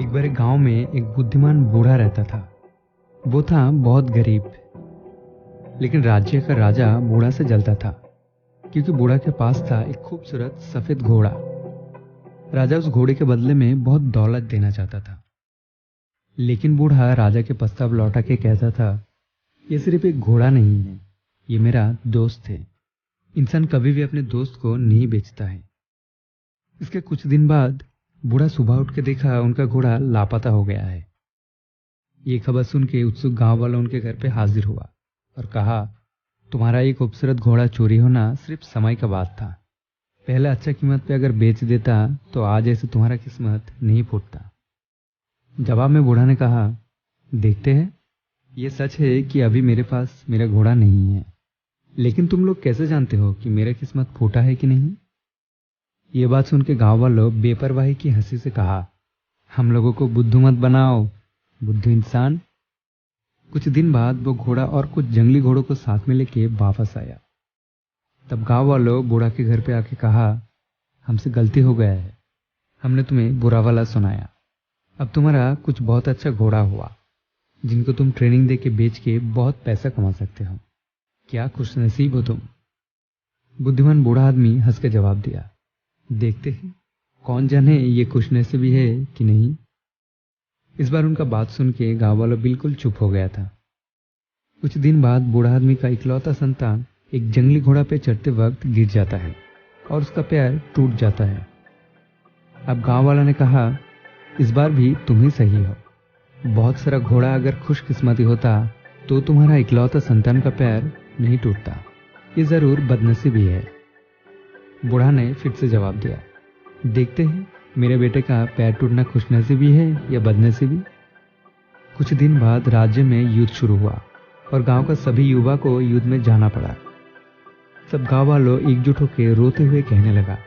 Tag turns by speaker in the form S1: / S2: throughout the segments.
S1: एक बार एक गांव में एक बुद्धिमान बूढ़ा रहता था। वो था बहुत गरीब, लेकिन राज्य का राजा बूढ़ा से जलता था क्योंकि बूढ़ा के पास था एक खूबसूरत सफेद घोड़ा। राजा उस घोड़े के बदले में बहुत दौलत देना चाहता था, लेकिन बूढ़ा राजा के प्रस्ताव लौटा के कहता था, ये सिर्फ एक घोड़ा नहीं है, ये मेरा दोस्त है। इंसान कभी भी अपने दोस्त को नहीं बेचता है। इसके कुछ दिन बाद बूढ़ा सुबह उठ के देखा उनका घोड़ा लापता हो गया है। ये खबर सुन के उत्सुक गांव वाला उनके घर पे हाजिर हुआ और कहा, तुम्हारा ये खूबसूरत घोड़ा चोरी होना सिर्फ समय का बात था। पहले अच्छा कीमत पे अगर बेच देता तो आज ऐसे तुम्हारा किस्मत नहीं फूटता। जवाब में बूढ़ा ने कहा, देखते हैं, ये सच है कि अभी मेरे पास मेरा घोड़ा नहीं है, लेकिन तुम लोग कैसे जानते हो कि मेरा किस्मत फूटा है कि नहीं? ये बात सुन के गाँव वालों बेपरवाही की हंसी से कहा, हम लोगों को बुद्धू मत बनाओ, बुद्धू इंसान। कुछ दिन बाद वो घोड़ा और कुछ जंगली घोड़ों को साथ में लेके वापस आया। तब गांव वालों बूढ़ा के घर पे आके कहा, हमसे गलती हो गया है, हमने तुम्हें बुरा वाला सुनाया। अब तुम्हारा कुछ बहुत अच्छा घोड़ा हुआ जिनको तुम ट्रेनिंग दे के बेच के बहुत पैसा कमा सकते हो। क्या खुशनसीब हो तुम। बुद्धिमान बूढ़ा आदमी हंस के जवाब दिया, देखते हैं कौन जाने ये खुशनसीबी है कि नहीं। इस बार उनका बात सुन के गाँव वालों बिल्कुल चुप हो गया था। कुछ दिन बाद बूढ़ा आदमी का इकलौता संतान एक जंगली घोड़ा पे चढ़ते वक्त गिर जाता है और उसका पैर टूट जाता है। अब गांव वाला ने कहा, इस बार भी तुम ही सही हो। बहुत सारा घोड़ा अगर खुशकिस्मती होता तो तुम्हारा इकलौता संतान का पैर नहीं टूटता। ये जरूर बदनसीबी है। बूढ़ा ने फिर से जवाब दिया, देखते हैं मेरे बेटे का पैर टूटना खुशनसीबी है या बदनसीबी। कुछ दिन बाद राज्य में युद्ध शुरू हुआ और गांव का सभी युवा को युद्ध में जाना पड़ा। सब गांव वालों एकजुट होकर रोते हुए कहने लगा,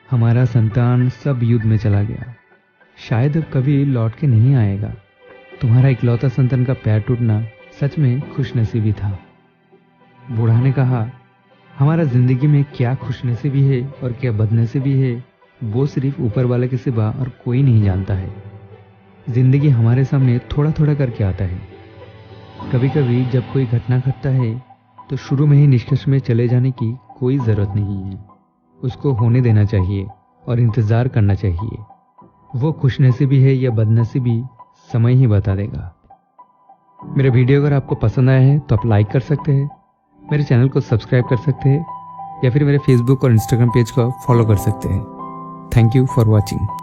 S1: हमारा संतान सब युद्ध में चला गया, शायद अब कभी लौट के नहीं आएगा। तुम्हारा इकलौता संतान का पैर टूटना सच में खुशनसीबी था। बूढ़ा ने कहा, हमारा जिंदगी में क्या खुशनसीबी है और क्या बदनसीबी है वो सिर्फ ऊपर वाले के सिवा और कोई नहीं जानता है। जिंदगी हमारे सामने थोड़ा थोड़ा करके आता है। कभी कभी जब कोई घटना घटता है तो शुरू में ही निष्कर्ष में चले जाने की कोई जरूरत नहीं है। उसको होने देना चाहिए और इंतजार करना चाहिए। वो खुशनसीबी है या बदनसीबी समय ही बता देगा। मेरा वीडियो अगर आपको पसंद आया है तो आप लाइक कर सकते हैं, मेरे चैनल को सब्सक्राइब कर सकते हैं या फिर मेरे फेसबुक और इंस्टाग्राम पेज को फॉलो कर सकते हैं। Thank you for watching.